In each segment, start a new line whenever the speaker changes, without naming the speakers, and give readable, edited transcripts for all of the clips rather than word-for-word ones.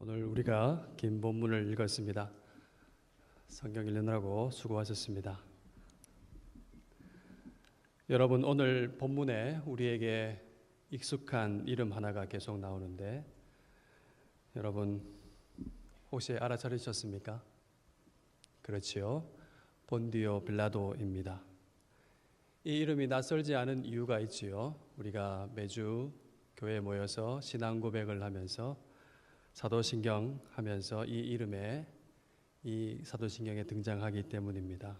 오늘 우리가 긴 본문을 읽었습니다. 성경 읽느라고 수고하셨습니다. 여러분, 오늘 본문에 우리에게 익숙한 이름 하나가 계속 나오는데 여러분 혹시 알아차리셨습니까? 그렇지요. 본디오 빌라도입니다. 이 이름이 낯설지 않은 이유가 있지요. 우리가 매주 교회에 모여서 신앙 고백을 하면서 사도신경 하면서 이 이름에 이 사도신경에 등장하기 때문입니다.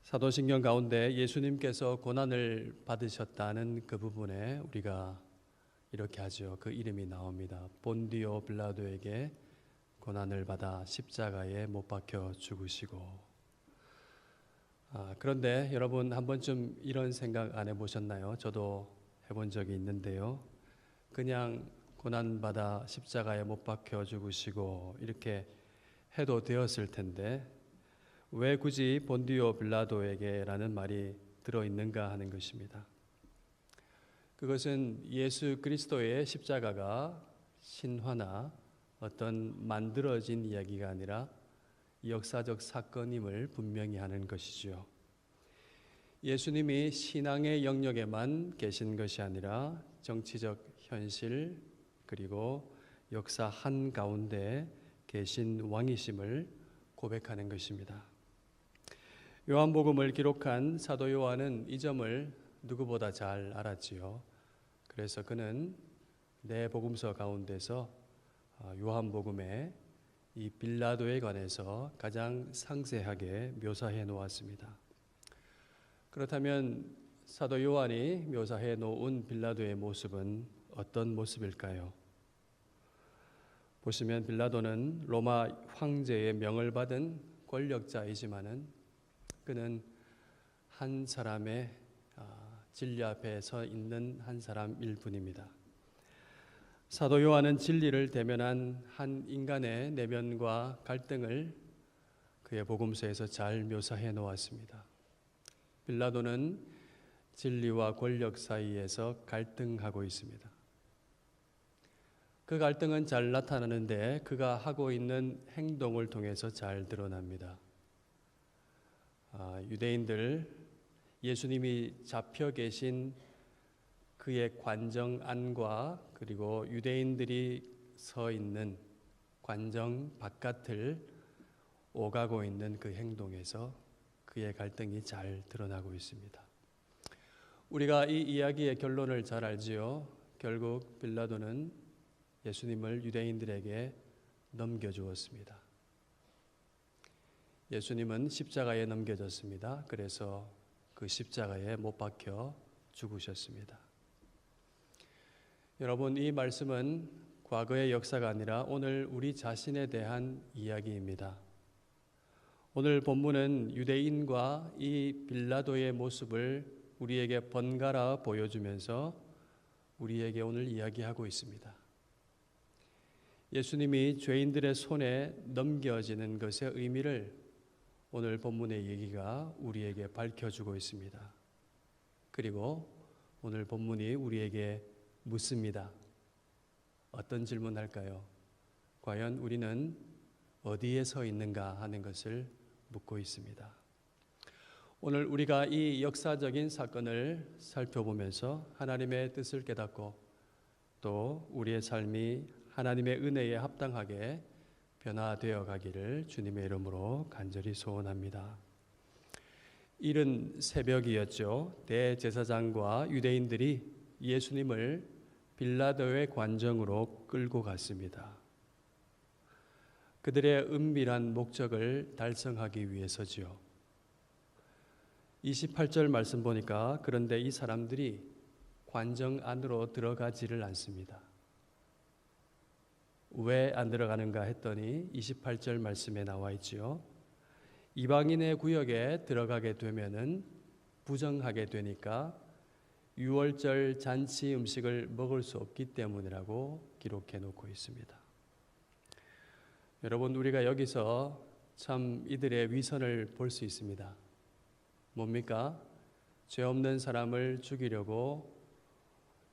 사도신경 가운데 예수님께서 고난을 받으셨다는 그 부분에 우리가 이렇게 하죠. 그 이름이 나옵니다. 본디오 빌라도에게 고난을 받아 십자가에 못 박혀 죽으시고. 그런데 여러분 한 번쯤 이런 생각 안 해보셨나요? 저도 해본 적이 있는데요. 그냥 고난받아 십자가에 못 박혀 죽으시고 이렇게 해도 되었을 텐데 왜 굳이 본디오 빌라도에게라는 말이 들어있는가 하는 것입니다. 그것은 예수 그리스도의 십자가가 신화나 어떤 만들어진 이야기가 아니라 역사적 사건임을 분명히 하는 것이죠. 예수님이 신앙의 영역에만 계신 것이 아니라 정치적 현실 그리고 역사 한가운데 계신 왕이심을 고백하는 것입니다. 요한복음을 기록한 사도 요한은 이 점을 누구보다 잘 알았지요. 그래서 그는 네 복음서 가운데서 요한복음에 이 빌라도에 관해서 가장 상세하게 묘사해 놓았습니다. 그렇다면 사도 요한이 묘사해 놓은 빌라도의 모습은 어떤 모습일까요? 보시면 빌라도는 로마 황제의 명을 받은 권력자이지만은 그는 한 사람의 진리 앞에 서 있는 한 사람일 뿐입니다. 사도 요한은 진리를 대면한 한 인간의 내면과 갈등을 그의 복음서에서 잘 묘사해 놓았습니다. 빌라도는 진리와 권력 사이에서 갈등하고 있습니다. 그 갈등은 잘 나타나는데 그가 하고 있는 행동을 통해서 잘 드러납니다. 유대인들 예수님이 잡혀 계신 그의 관정 안과 그리고 유대인들이 서 있는 관정 바깥을 오가고 있는 그 행동에서 그의 갈등이 잘 드러나고 있습니다. 우리가 이 이야기의 결론을 잘 알지요. 결국 빌라도는 예수님을 유대인들에게 넘겨주었습니다. 예수님은 십자가에 넘겨졌습니다. 그래서 그 십자가에 못 박혀 죽으셨습니다. 여러분, 이 말씀은 과거의 역사가 아니라 오늘 우리 자신에 대한 이야기입니다. 오늘 본문은 유대인과 이 빌라도의 모습을 우리에게 번갈아 보여주면서 우리에게 오늘 이야기하고 있습니다. 예수님이 죄인들의 손에 넘겨지는 것의 의미를 오늘 본문의 얘기가 우리에게 밝혀주고 있습니다. 그리고 오늘 본문이 우리에게 묻습니다. 어떤 질문할까요? 과연 우리는 어디에 서 있는가 하는 것을 묻고 있습니다. 오늘 우리가 이 역사적인 사건을 살펴보면서 하나님의 뜻을 깨닫고 또 우리의 삶이 하나님의 은혜에 합당하게 변화되어 가기를 주님의 이름으로 간절히 소원합니다. 이른 새벽이었죠. 대제사장과 유대인들이 예수님을 빌라도의 관정으로 끌고 갔습니다. 그들의 은밀한 목적을 달성하기 위해서지요. 28절 말씀 보니까 그런데 이 사람들이 관정 안으로 들어가지를 않습니다. 왜 안 들어가는가 했더니 28절 말씀에 나와 있지요. 이방인의 구역에 들어가게 되면은 부정하게 되니까 유월절 잔치 음식을 먹을 수 없기 때문이라고 기록해 놓고 있습니다. 여러분, 우리가 여기서 참 이들의 위선을 볼 수 있습니다. 뭡니까? 죄 없는 사람을 죽이려고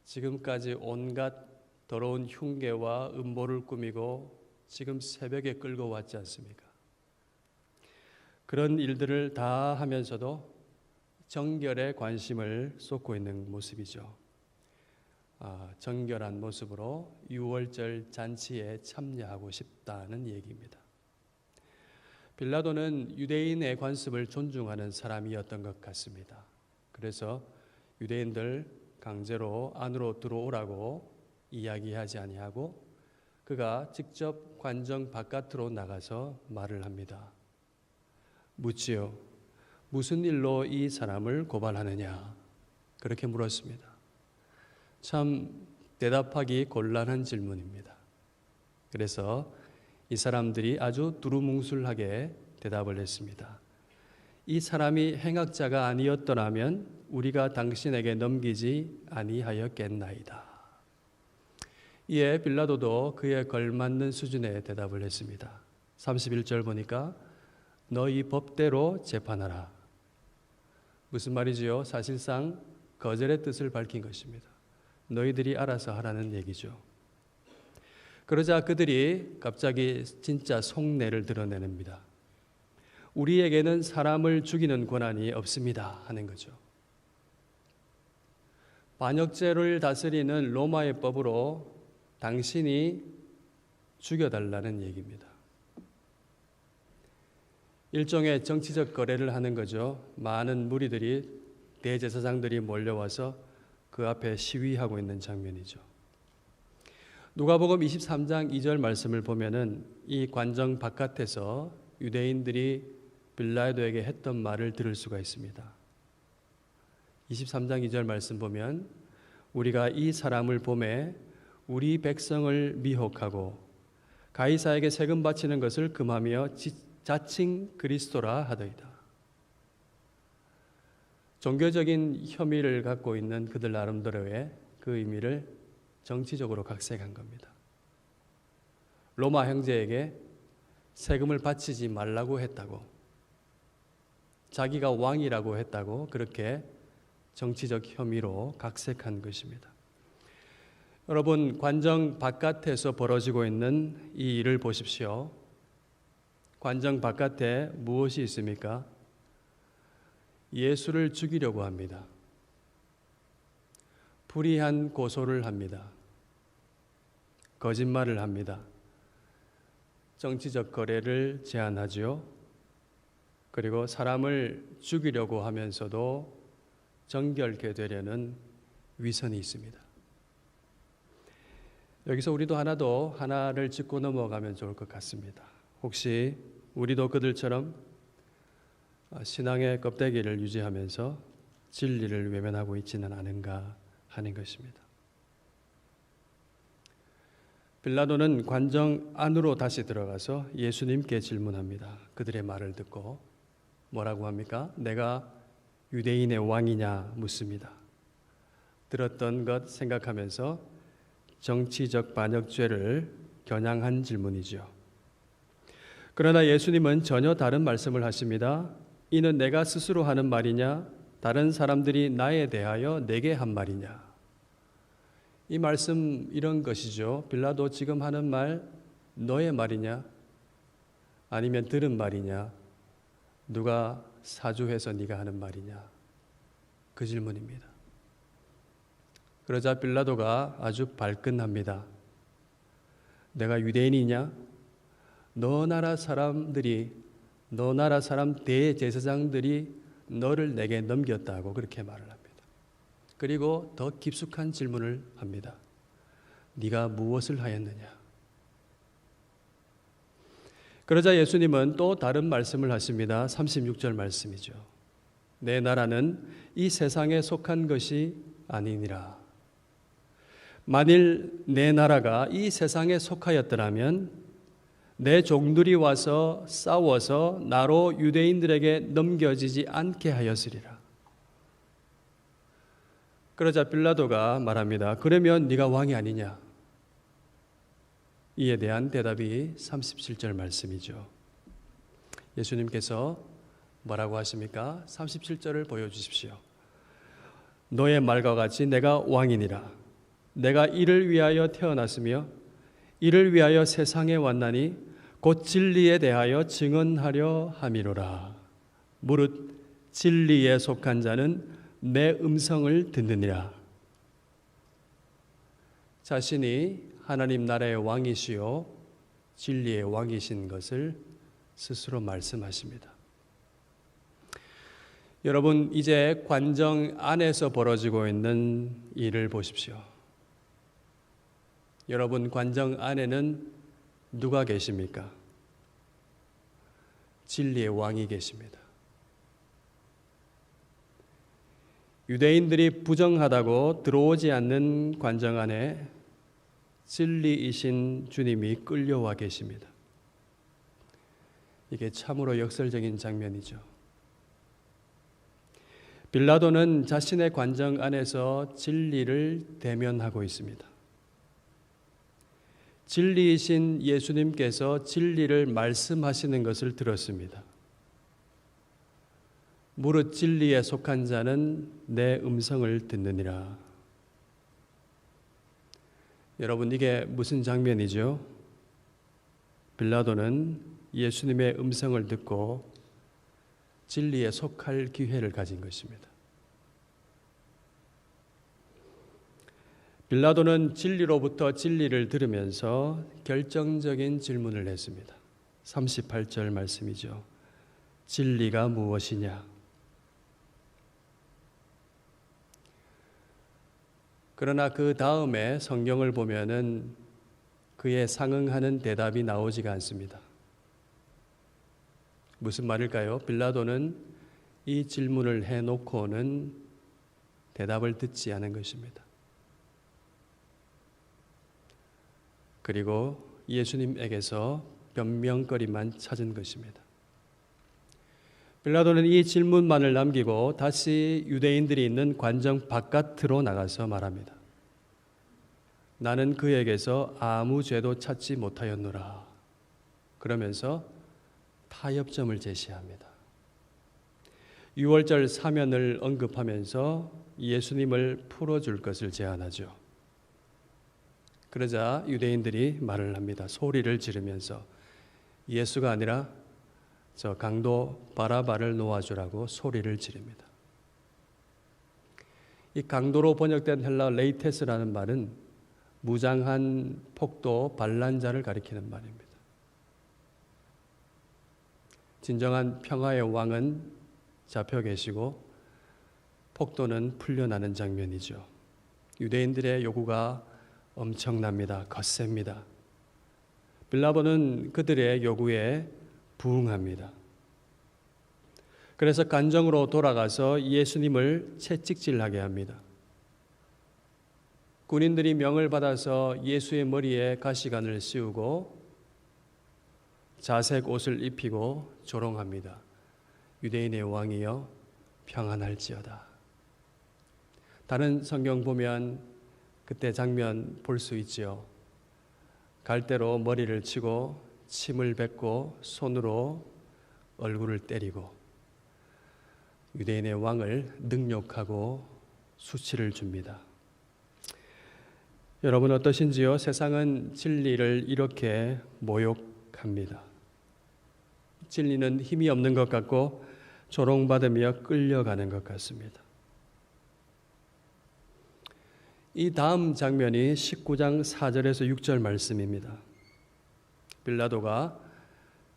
지금까지 온갖 더러운 흉계와 음모를 꾸미고 지금 새벽에 끌고 왔지 않습니까? 그런 일들을 다 하면서도 정결에 관심을 쏟고 있는 모습이죠. 정결한 모습으로 유월절 잔치에 참여하고 싶다는 얘기입니다. 빌라도는 유대인의 관습을 존중하는 사람이었던 것 같습니다. 그래서 유대인들 강제로 안으로 들어오라고 이야기하지 아니하고 그가 직접 관정 바깥으로 나가서 말을 합니다. 묻지요. 무슨 일로 이 사람을 고발하느냐? 그렇게 물었습니다. 참 대답하기 곤란한 질문입니다. 그래서 이 사람들이 아주 두루뭉술하게 대답을 했습니다. 이 사람이 행악자가 아니었더라면 우리가 당신에게 넘기지 아니하였겠나이다. 이에 빌라도도 그에 걸맞는 수준의 대답을 했습니다. 31절 보니까 너희 법대로 재판하라. 무슨 말이지요? 사실상 거절의 뜻을 밝힌 것입니다. 너희들이 알아서 하라는 얘기죠. 그러자 그들이 갑자기 진짜 속내를 드러내냅니다. 우리에게는 사람을 죽이는 권한이 없습니다 하는 거죠. 반역죄를 다스리는 로마의 법으로 당신이 죽여달라는 얘기입니다. 일종의 정치적 거래를 하는 거죠. 많은 무리들이 대제사장들이 몰려와서 그 앞에 시위하고 있는 장면이죠. 누가복음 23장 2절 말씀을 보면은 이 관정 바깥에서 유대인들이 빌라도에게 했던 말을 들을 수가 있습니다. 23장 2절 말씀 보면 우리가 이 사람을 보매 우리 백성을 미혹하고 가이사에게 세금 바치는 것을 금하며 자칭 그리스도라 하더이다. 종교적인 혐의를 갖고 있는 그들 나름대로의 그 의미를 정치적으로 각색한 겁니다. 로마 형제에게 세금을 바치지 말라고 했다고, 자기가 왕이라고 했다고 그렇게 정치적 혐의로 각색한 것입니다. 여러분, 관정 바깥에서 벌어지고 있는 이 일을 보십시오. 관정 바깥에 무엇이 있습니까? 예수를 죽이려고 합니다. 불의한 고소를 합니다. 거짓말을 합니다. 정치적 거래를 제안하지요. 그리고 사람을 죽이려고 하면서도 정결케 되려는 위선이 있습니다. 여기서 우리도 하나를 짚고 넘어가면 좋을 것 같습니다. 혹시 우리도 그들처럼 신앙의 껍데기를 유지하면서 진리를 외면하고 있지는 않은가 하는 것입니다. 빌라도는 관정 안으로 다시 들어가서 예수님께 질문합니다. 그들의 말을 듣고 뭐라고 합니까? 내가 유대인의 왕이냐 묻습니다. 들었던 것 생각하면서 정치적 반역죄를 겨냥한 질문이죠. 그러나 예수님은 전혀 다른 말씀을 하십니다. 이는 내가 스스로 하는 말이냐? 다른 사람들이 나에 대하여 내게 한 말이냐? 이 말씀 이런 것이죠. 빌라도 지금 하는 말 너의 말이냐? 아니면 들은 말이냐? 누가 사주해서 네가 하는 말이냐? 그 질문입니다. 그러자 빌라도가 아주 발끈합니다. 내가 유대인이냐? 너 나라 사람 대제사장들이 너를 내게 넘겼다고 그렇게 말을 합니다. 그리고 더 깊숙한 질문을 합니다. 네가 무엇을 하였느냐? 그러자 예수님은 또 다른 말씀을 하십니다. 36절 말씀이죠. 내 나라는 이 세상에 속한 것이 아니니라. 만일 내 나라가 이 세상에 속하였더라면 내 종들이 와서 싸워서 나로 유대인들에게 넘겨지지 않게 하였으리라. 그러자 빌라도가 말합니다. 그러면 네가 왕이 아니냐? 이에 대한 대답이 37절 말씀이죠. 예수님께서 뭐라고 하십니까? 37절을 보여주십시오. 너의 말과 같이 내가 왕이니라. 내가 이를 위하여 태어났으며 이를 위하여 세상에 왔나니 곧 진리에 대하여 증언하려 함이로라. 무릇 진리에 속한 자는 내 음성을 듣느니라. 자신이 하나님 나라의 왕이시요 진리의 왕이신 것을 스스로 말씀하십니다. 여러분, 이제 관정 안에서 벌어지고 있는 일을 보십시오. 여러분, 관정 안에는 누가 계십니까? 진리의 왕이 계십니다. 유대인들이 부정하다고 들어오지 않는 관정 안에 진리이신 주님이 끌려와 계십니다. 이게 참으로 역설적인 장면이죠. 빌라도는 자신의 관정 안에서 진리를 대면하고 있습니다. 진리이신 예수님께서 진리를 말씀하시는 것을 들었습니다. 무릇 진리에 속한 자는 내 음성을 듣느니라. 여러분, 이게 무슨 장면이죠? 빌라도는 예수님의 음성을 듣고 진리에 속할 기회를 가진 것입니다. 빌라도는 진리로부터 진리를 들으면서 결정적인 질문을 했습니다. 38절 말씀이죠. 진리가 무엇이냐? 그러나 그 다음에 성경을 보면은 그에 상응하는 대답이 나오지가 않습니다. 무슨 말일까요? 빌라도는 이 질문을 해놓고는 대답을 듣지 않은 것입니다. 그리고 예수님에게서 변명거리만 찾은 것입니다. 빌라도는 이 질문만을 남기고 다시 유대인들이 있는 관정 바깥으로 나가서 말합니다. 나는 그에게서 아무 죄도 찾지 못하였노라. 그러면서 타협점을 제시합니다. 유월절 사면을 언급하면서 예수님을 풀어줄 것을 제안하죠. 그러자 유대인들이 말을 합니다. 소리를 지르면서 예수가 아니라 저 강도 바라바를 놓아주라고 소리를 지릅니다. 이 강도로 번역된 헬라 레이테스라는 말은 무장한 폭도 반란자를 가리키는 말입니다. 진정한 평화의 왕은 잡혀 계시고 폭도는 풀려나는 장면이죠. 유대인들의 요구가 엄청납니다. 거셉니다. 빌라도는 그들의 요구에 부응합니다. 그래서 관정으로 돌아가서 예수님을 채찍질하게 합니다. 군인들이 명을 받아서 예수의 머리에 가시관을 씌우고 자색 옷을 입히고 조롱합니다. 유대인의 왕이여 평안할지어다. 다른 성경 보면 그때 장면 볼 수 있지요. 갈대로 머리를 치고 침을 뱉고 손으로 얼굴을 때리고 유대인의 왕을 능욕하고 수치를 줍니다. 여러분 어떠신지요? 세상은 진리를 이렇게 모욕합니다. 진리는 힘이 없는 것 같고 조롱받으며 끌려가는 것 같습니다. 이 다음 장면이 19장 4절에서 6절 말씀입니다. 빌라도가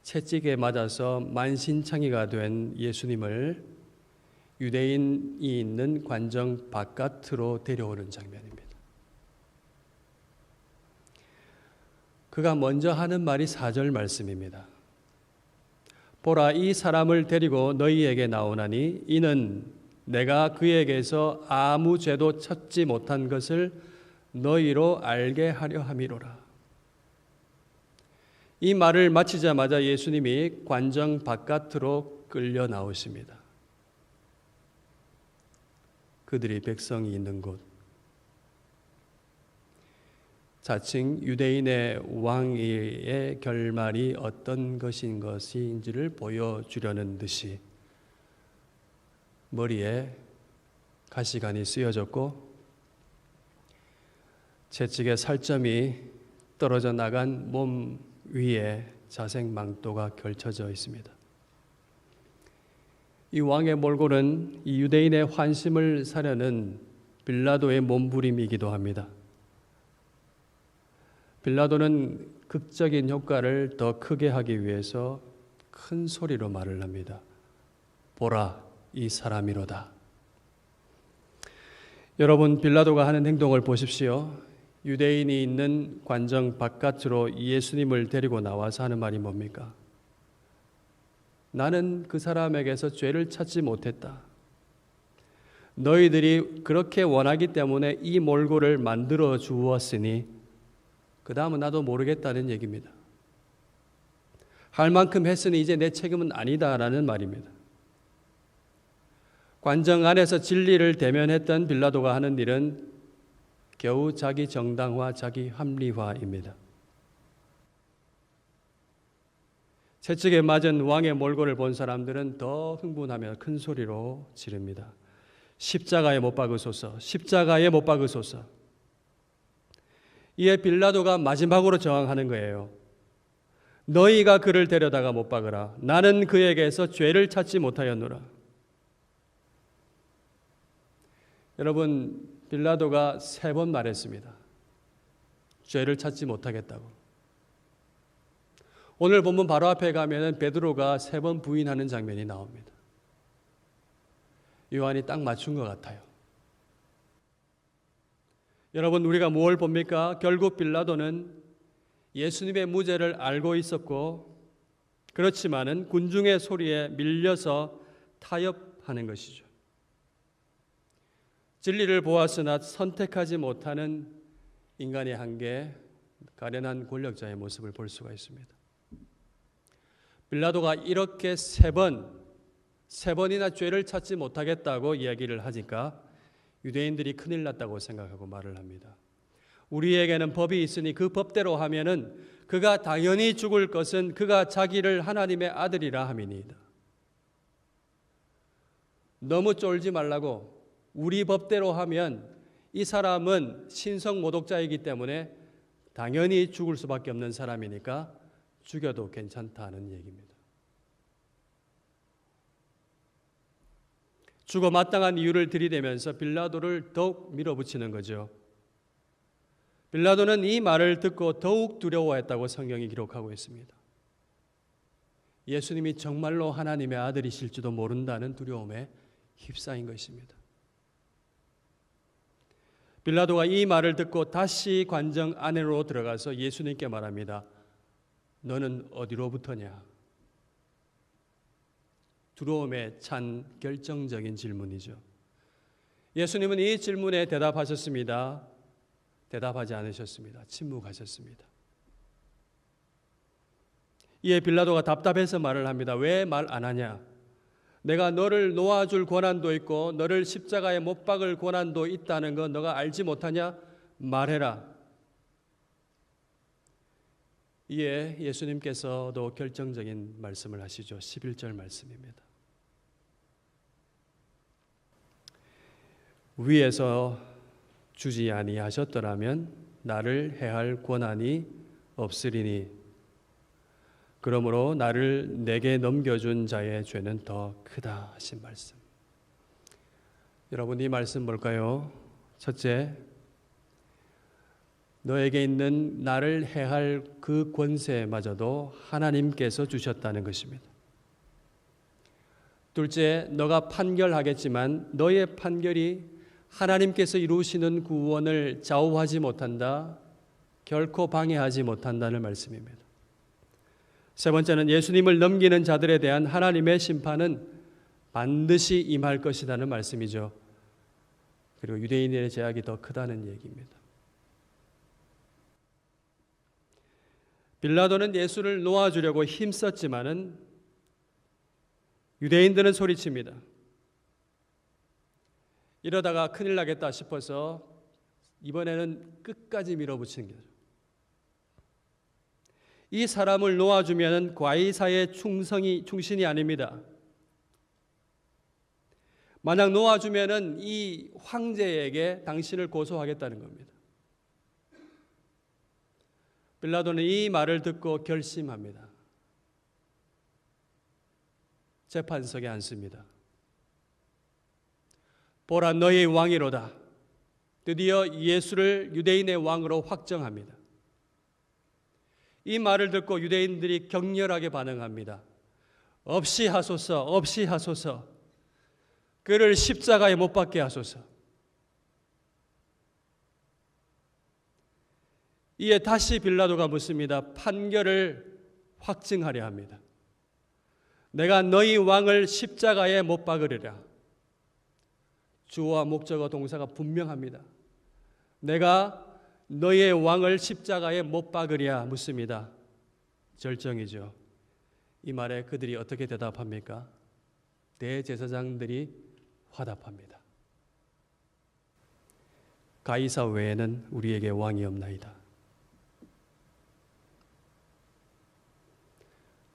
채찍에 맞아서 만신창이가 된 예수님을 유대인이 있는 관정 바깥으로 데려오는 장면입니다. 그가 먼저 하는 말이 4절 말씀입니다. 보라, 이 사람을 데리고 너희에게 나오나니 이는 내가 그에게서 아무 죄도 찾지 못한 것을 너희로 알게 하려 함이로라. 이 말을 마치자마자 예수님이 관정 바깥으로 끌려 나오십니다. 그들이 백성이 있는 곳, 자칭 유대인의 왕의 결말이 어떤 것인지를 보여주려는 듯이 머리에 가시관이 쓰여졌고 채찍에 살점이 떨어져 나간 몸 위에 자색망토가 걸쳐져 있습니다. 이 왕의 몰골은 이 유대인의 환심을 사려는 빌라도의 몸부림이기도 합니다. 빌라도는 극적인 효과를 더 크게 하기 위해서 큰 소리로 말을 합니다. 보라, 이 사람이로다. 여러분, 빌라도가 하는 행동을 보십시오. 유대인이 있는 관정 바깥으로 예수님을 데리고 나와서 하는 말이 뭡니까? 나는 그 사람에게서 죄를 찾지 못했다. 너희들이 그렇게 원하기 때문에 이 몰골을 만들어 주었으니 그 다음은 나도 모르겠다는 얘기입니다. 할 만큼 했으니 이제 내 책임은 아니다라는 말입니다. 관정 안에서 진리를 대면했던 빌라도가 하는 일은 겨우 자기 정당화, 자기 합리화입니다. 채찍에 맞은 왕의 몰골을 본 사람들은 더 흥분하며 큰 소리로 지릅니다. 십자가에 못 박으소서, 십자가에 못 박으소서. 이에 빌라도가 마지막으로 저항하는 거예요. 너희가 그를 데려다가 못 박으라. 나는 그에게서 죄를 찾지 못하였노라. 여러분, 빌라도가 3번 말했습니다. 죄를 찾지 못하겠다고. 오늘 본문 바로 앞에 가면은 베드로가 3번 부인하는 장면이 나옵니다. 요한이 딱 맞춘 것 같아요. 여러분, 우리가 뭘 봅니까? 결국 빌라도는 예수님의 무죄를 알고 있었고, 그렇지만은 군중의 소리에 밀려서 타협하는 것이죠. 진리를 보았으나 선택하지 못하는 인간의 한계, 가련한 권력자의 모습을 볼 수가 있습니다. 빌라도가 이렇게 3번이나 죄를 찾지 못하겠다고 이야기를 하니까 유대인들이 큰일 났다고 생각하고 말을 합니다. 우리에게는 법이 있으니 그 법대로 하면은 그가 당연히 죽을 것은 그가 자기를 하나님의 아들이라 함이니이다. 너무 쫄지 말라고. 우리 법대로 하면 이 사람은 신성 모독자이기 때문에 당연히 죽을 수밖에 없는 사람이니까 죽여도 괜찮다는 얘기입니다. 죽어 마땅한 이유를 들이대면서 빌라도를 더욱 밀어붙이는 거죠. 빌라도는 이 말을 듣고 더욱 두려워했다고 성경이 기록하고 있습니다. 예수님이 정말로 하나님의 아들이실지도 모른다는 두려움에 휩싸인 것입니다. 빌라도가 이 말을 듣고 다시 관정 안으로 들어가서 예수님께 말합니다. 너는 어디로부터냐? 두려움에 찬 결정적인 질문이죠. 예수님은 이 질문에 대답하셨습니다. 대답하지 않으셨습니다. 침묵하셨습니다. 이에 빌라도가 답답해서 말을 합니다. 왜 말 안 하냐? 내가 너를 놓아줄 권한도 있고 너를 십자가에 못 박을 권한도 있다는 거 너가 알지 못하냐? 말해라. 이에 예수님께서도 결정적인 말씀을 하시죠. 11절 말씀입니다. 위에서 주지 아니하셨더라면 나를 해할 권한이 없으리니 그러므로 나를 내게 넘겨준 자의 죄는 더 크다 하신 말씀. 여러분, 이 말씀 뭘까요? 첫째, 너에게 있는 나를 해할 그 권세마저도 하나님께서 주셨다는 것입니다. 둘째, 너가 판결하겠지만 너의 판결이 하나님께서 이루시는 구원을 좌우하지 못한다, 결코 방해하지 못한다는 말씀입니다. 세 번째는 예수님을 넘기는 자들에 대한 하나님의 심판은 반드시 임할 것이라는 말씀이죠. 그리고 유대인의 제약이 더 크다는 얘기입니다. 빌라도는 예수를 놓아주려고 힘썼지만은 유대인들은 소리칩니다. 이러다가 큰일 나겠다 싶어서 이번에는 끝까지 밀어붙이는 거죠. 이 사람을 놓아주면 과이사의 충신이 아닙니다. 만약 놓아주면 이 황제에게 당신을 고소하겠다는 겁니다. 빌라도는 이 말을 듣고 결심합니다. 재판석에 앉습니다. 보라, 너희 왕이로다. 드디어 예수를 유대인의 왕으로 확정합니다. 이 말을 듣고 유대인들이 격렬하게 반응합니다. 없이 하소서, 없이 하소서. 그를 십자가에 못 박게 하소서. 이에 다시 빌라도가 묻습니다. 판결을 확증하려 합니다. 내가 너희 왕을 십자가에 못 박으리라. 주어와 목적어 동사가 분명합니다. 내가 너희의 왕을 십자가에 못 박으랴 묻습니다. 절정이죠. 이 말에 그들이 어떻게 대답합니까? 대제사장들이 화답합니다. 가이사 외에는 우리에게 왕이 없나이다.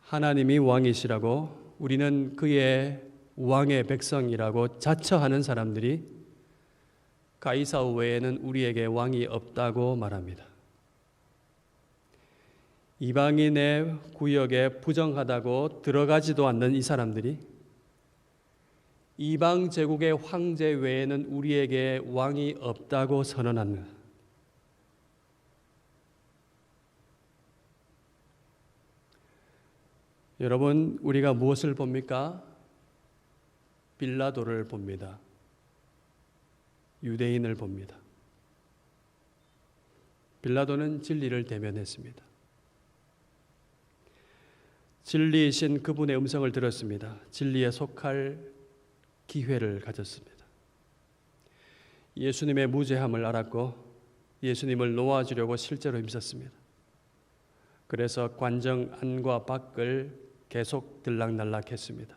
하나님이 왕이시라고, 우리는 그의 왕의 백성이라고 자처하는 사람들이 가이사 외에는 우리에게 왕이 없다고 말합니다. 이방인의 구역에 부정하다고 들어가지도 않는 이 사람들이 이방 제국의 황제 외에는 우리에게 왕이 없다고 선언합니다. 여러분, 우리가 무엇을 봅니까? 빌라도를 봅니다. 유대인을 봅니다. 빌라도는 진리를 대면했습니다. 진리이신 그분의 음성을 들었습니다. 진리에 속할 기회를 가졌습니다. 예수님의 무죄함을 알았고 예수님을 놓아주려고 실제로 힘썼습니다. 그래서 관정 안과 밖을 계속 들락날락했습니다.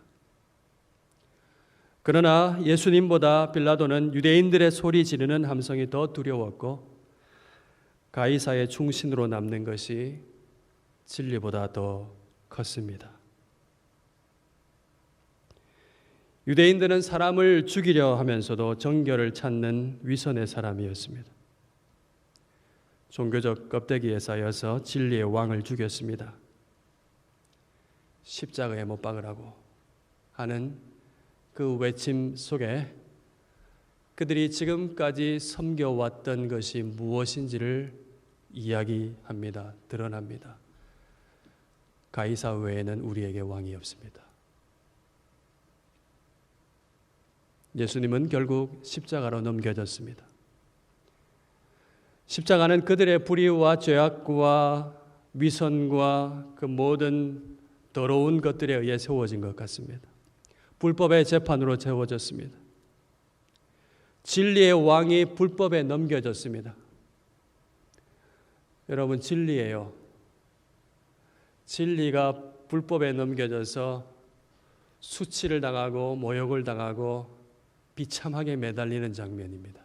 그러나 예수님보다 빌라도는 유대인들의 소리 지르는 함성이 더 두려웠고 가이사의 충신으로 남는 것이 진리보다 더 컸습니다. 유대인들은 사람을 죽이려 하면서도 정결을 찾는 위선의 사람이었습니다. 종교적 껍데기에 쌓여서 진리의 왕을 죽였습니다. 십자가에 못 박으라고 하는 그 외침 속에 그들이 지금까지 섬겨왔던 것이 무엇인지를 이야기합니다. 드러납니다. 가이사 외에는 우리에게 왕이 없습니다. 예수님은 결국 십자가로 넘겨졌습니다. 십자가는 그들의 불의와 죄악과 위선과 그 모든 더러운 것들에 의해 세워진 것 같습니다. 불법의 재판으로 세워졌습니다. 진리의 왕이 불법에 넘겨졌습니다. 여러분, 진리예요. 진리가 불법에 넘겨져서 수치를 당하고 모욕을 당하고 비참하게 매달리는 장면입니다.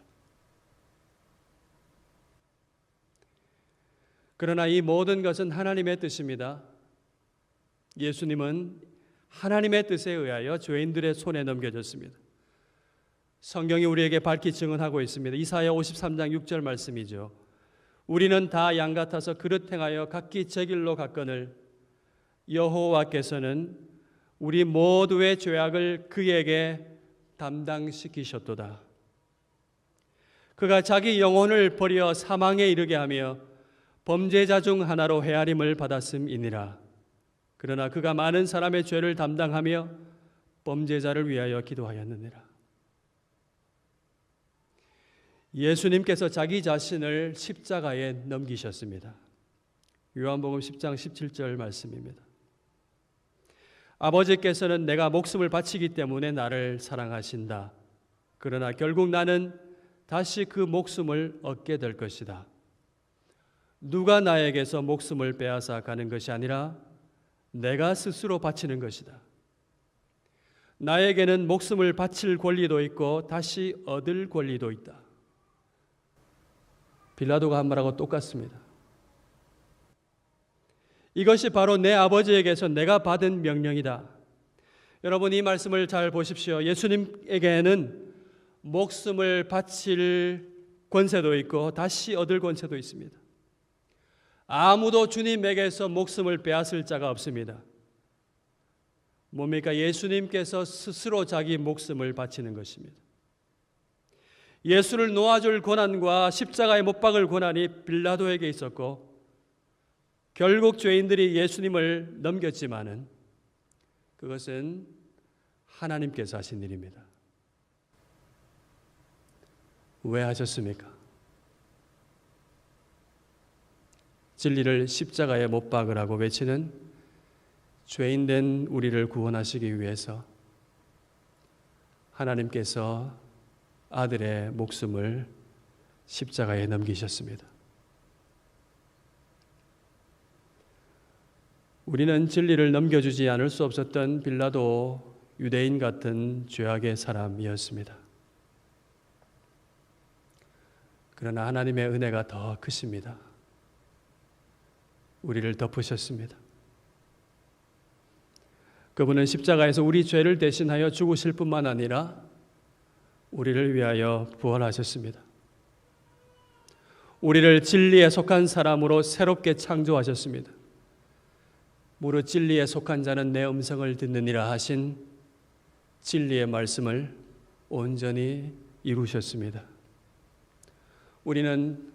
그러나 이 모든 것은 하나님의 뜻입니다. 예수님은 하나님의 뜻에 의하여 죄인들의 손에 넘겨졌습니다. 성경이 우리에게 밝히 증언하고 있습니다. 이사야 53장 6절 말씀이죠. 우리는 다 양 같아서 그릇 행하여 각기 제 길로 갔거늘 여호와께서는 우리 모두의 죄악을 그에게 담당시키셨도다. 그가 자기 영혼을 버려 사망에 이르게 하며 범죄자 중 하나로 헤아림을 받았음이니라. 그러나 그가 많은 사람의 죄를 담당하며 범죄자를 위하여 기도하였느니라. 예수님께서 자기 자신을 십자가에 넘기셨습니다. 요한복음 10장 17절 말씀입니다. 아버지께서는 내가 목숨을 바치기 때문에 나를 사랑하신다. 그러나 결국 나는 다시 그 목숨을 얻게 될 것이다. 누가 나에게서 목숨을 빼앗아 가는 것이 아니라 내가 스스로 바치는 것이다. 나에게는 목숨을 바칠 권리도 있고 다시 얻을 권리도 있다. 빌라도가 한 말하고 똑같습니다. 이것이 바로 내 아버지에게서 내가 받은 명령이다. 여러분, 이 말씀을 잘 보십시오. 예수님에게는 목숨을 바칠 권세도 있고 다시 얻을 권세도 있습니다. 아무도 주님에게서 목숨을 빼앗을 자가 없습니다. 뭡니까? 예수님께서 스스로 자기 목숨을 바치는 것입니다. 예수를 놓아줄 고난과 십자가에 못 박을 고난이 빌라도에게 있었고 결국 죄인들이 예수님을 넘겼지만은 그것은 하나님께서 하신 일입니다. 왜 하셨습니까? 진리를 십자가에 못 박으라고 외치는 죄인된 우리를 구원하시기 위해서 하나님께서 아들의 목숨을 십자가에 넘기셨습니다. 우리는 진리를 넘겨주지 않을 수 없었던 빌라도 유대인 같은 죄악의 사람이었습니다. 그러나 하나님의 은혜가 더 크십니다. 우리를 덮으셨습니다. 그분은 십자가에서 우리 죄를 대신하여 죽으실 뿐만 아니라 우리를 위하여 부활하셨습니다. 우리를 진리에 속한 사람으로 새롭게 창조하셨습니다. 무릇 진리에 속한 자는 내 음성을 듣느니라 하신 진리의 말씀을 온전히 이루셨습니다. 우리는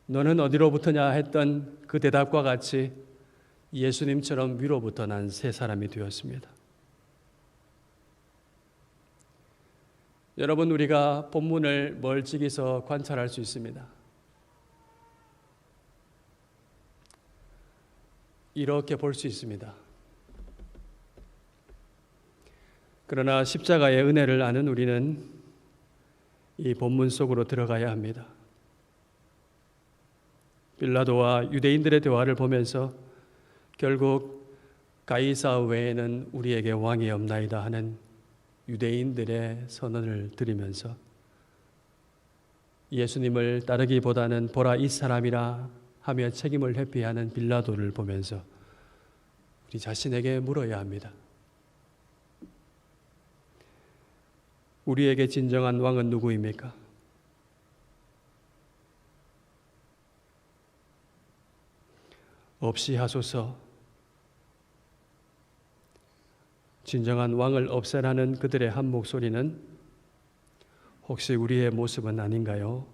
너는 어디로부터냐 했던 그 대답과 같이 예수님처럼 위로부터 난 새 사람이 되었습니다. 여러분, 우리가 본문을 멀찍이서 관찰할 수 있습니다. 이렇게 볼 수 있습니다. 그러나 십자가의 은혜를 아는 우리는 이 본문 속으로 들어가야 합니다. 빌라도와 유대인들의 대화를 보면서 결국 가이사 외에는 우리에게 왕이 없나이다 하는 유대인들의 선언을 들으면서 예수님을 따르기보다는 보라 이 사람이라 하며 책임을 회피하는 빌라도를 보면서 우리 자신에게 물어야 합니다. 우리에게 진정한 왕은 누구입니까? 없이 하소서. 진정한 왕을 없애라는 그들의 한 목소리는 혹시 우리의 모습은 아닌가요?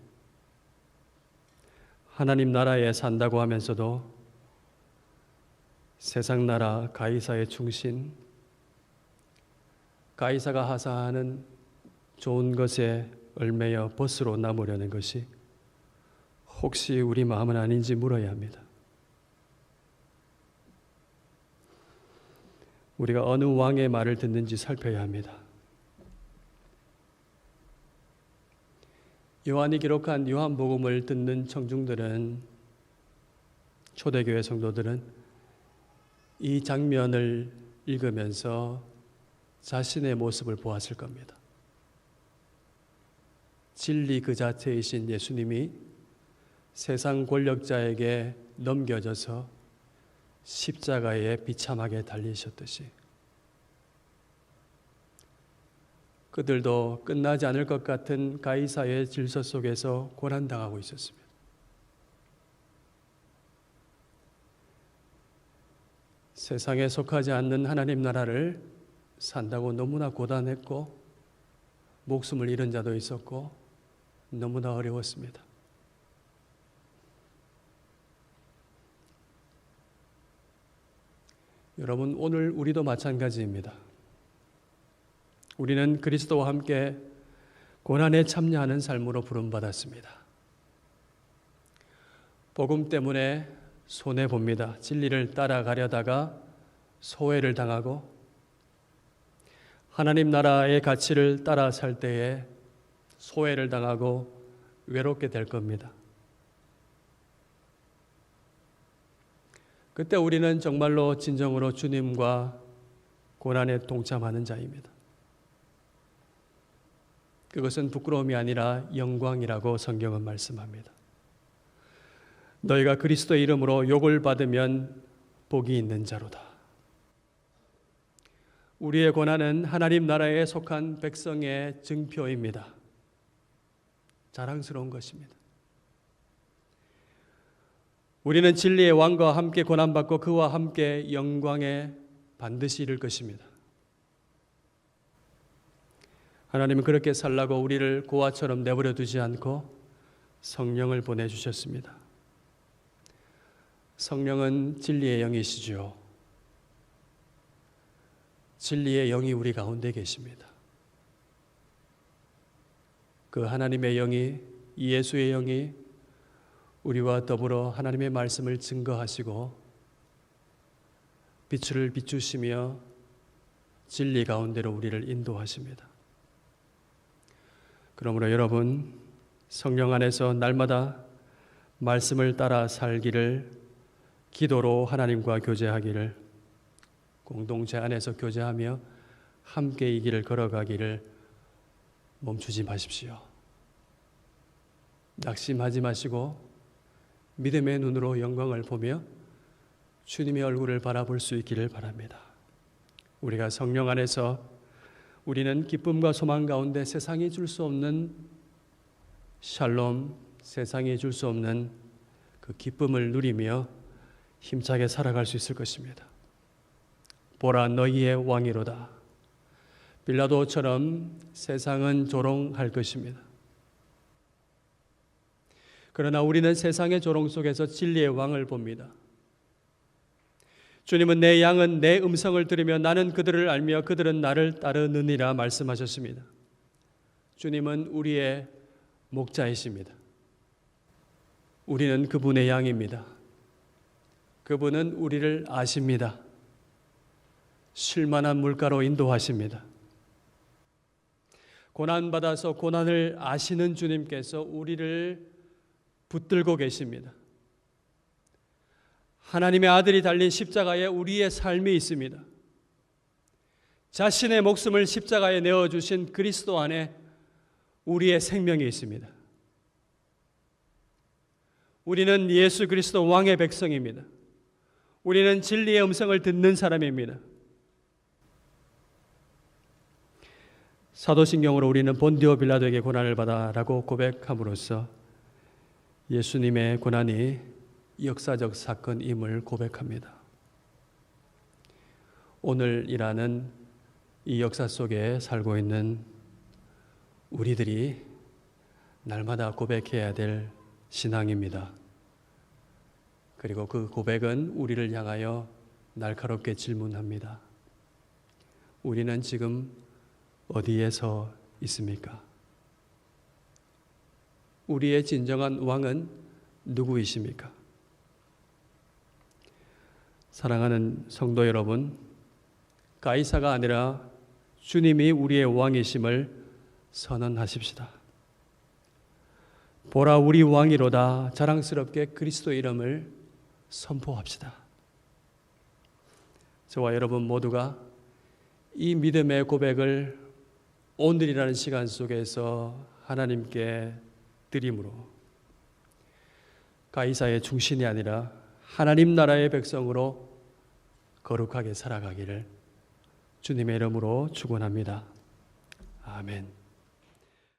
하나님 나라에 산다고 하면서도 세상 나라 가이사의 충신, 가이사가 하사하는 좋은 것에 얽매여 벗으로 남으려는 것이 혹시 우리 마음은 아닌지 물어야 합니다. 우리가 어느 왕의 말을 듣는지 살펴야 합니다. 요한이 기록한 요한복음을 듣는 청중들은, 초대교회 성도들은 이 장면을 읽으면서 자신의 모습을 보았을 겁니다. 진리 그 자체이신 예수님이 세상 권력자에게 넘겨져서 십자가에 비참하게 달리셨듯이 그들도 끝나지 않을 것 같은 가이사의 질서 속에서 고난당하고 있었습니다. 세상에 속하지 않는 하나님 나라를 산다고 너무나 고단했고 목숨을 잃은 자도 있었고 너무나 어려웠습니다. 여러분, 오늘 우리도 마찬가지입니다. 우리는 그리스도와 함께 고난에 참여하는 삶으로 부름받았습니다. 복음 때문에 손해봅니다. 진리를 따라가려다가 소외를 당하고 하나님 나라의 가치를 따라 살 때에 소외를 당하고 외롭게 될 겁니다. 그때 우리는 정말로 진정으로 주님과 고난에 동참하는 자입니다. 그것은 부끄러움이 아니라 영광이라고 성경은 말씀합니다. 너희가 그리스도의 이름으로 욕을 받으면 복이 있는 자로다. 우리의 고난은 하나님 나라에 속한 백성의 증표입니다. 자랑스러운 것입니다. 우리는 진리의 왕과 함께 고난받고 그와 함께 영광에 반드시 이를 것입니다. 하나님은 그렇게 살라고 우리를 고아처럼 내버려 두지 않고 성령을 보내주셨습니다. 성령은 진리의 영이시죠. 진리의 영이 우리 가운데 계십니다. 그 하나님의 영이, 예수의 영이 우리와 더불어 하나님의 말씀을 증거하시고 빛을 비추시며 진리 가운데로 우리를 인도하십니다. 그러므로 여러분, 성령 안에서 날마다 말씀을 따라 살기를, 기도로 하나님과 교제하기를, 공동체 안에서 교제하며 함께 이 길을 걸어가기를 멈추지 마십시오. 낙심하지 마시고 믿음의 눈으로 영광을 보며 주님의 얼굴을 바라볼 수 있기를 바랍니다. 우리가 성령 안에서 우리는 기쁨과 소망 가운데 세상이 줄 수 없는 샬롬, 세상이 줄 수 없는 그 기쁨을 누리며 힘차게 살아갈 수 있을 것입니다. 보라, 너희의 왕이로다. 빌라도처럼 세상은 조롱할 것입니다. 그러나 우리는 세상의 조롱 속에서 진리의 왕을 봅니다. 주님은 내 양은 내 음성을 들으며 나는 그들을 알며 그들은 나를 따르느니라 말씀하셨습니다. 주님은 우리의 목자이십니다. 우리는 그분의 양입니다. 그분은 우리를 아십니다. 쉴만한 물가로 인도하십니다. 고난받아서 고난을 아시는 주님께서 우리를 붙들고 계십니다. 하나님의 아들이 달린 십자가에 우리의 삶이 있습니다. 자신의 목숨을 십자가에 내어주신 그리스도 안에 우리의 생명이 있습니다. 우리는 예수 그리스도 왕의 백성입니다. 우리는 진리의 음성을 듣는 사람입니다. 사도신경으로 우리는 본디오 빌라도에게 고난을 받아라고 고백함으로써 예수님의 고난이 역사적 사건임을 고백합니다. 오늘이라는 이 역사 속에 살고 있는 우리들이 날마다 고백해야 될 신앙입니다. 그리고 그 고백은 우리를 향하여 날카롭게 질문합니다. 우리는 지금 어디에 서 있습니까? 우리의 진정한 왕은 누구이십니까? 사랑하는 성도 여러분, 가이사가 아니라 주님이 우리의 왕이심을 선언하십시다. 보라, 우리 왕이로다. 자랑스럽게 그리스도 이름을 선포합시다. 저와 여러분 모두가 이 믿음의 고백을 오늘이라는 시간 속에서 하나님께 드림으로 가이사의 중신이 아니라 하나님 나라의 백성으로 거룩하게 살아가기를 주님의 이름으로 축원합니다. 아멘.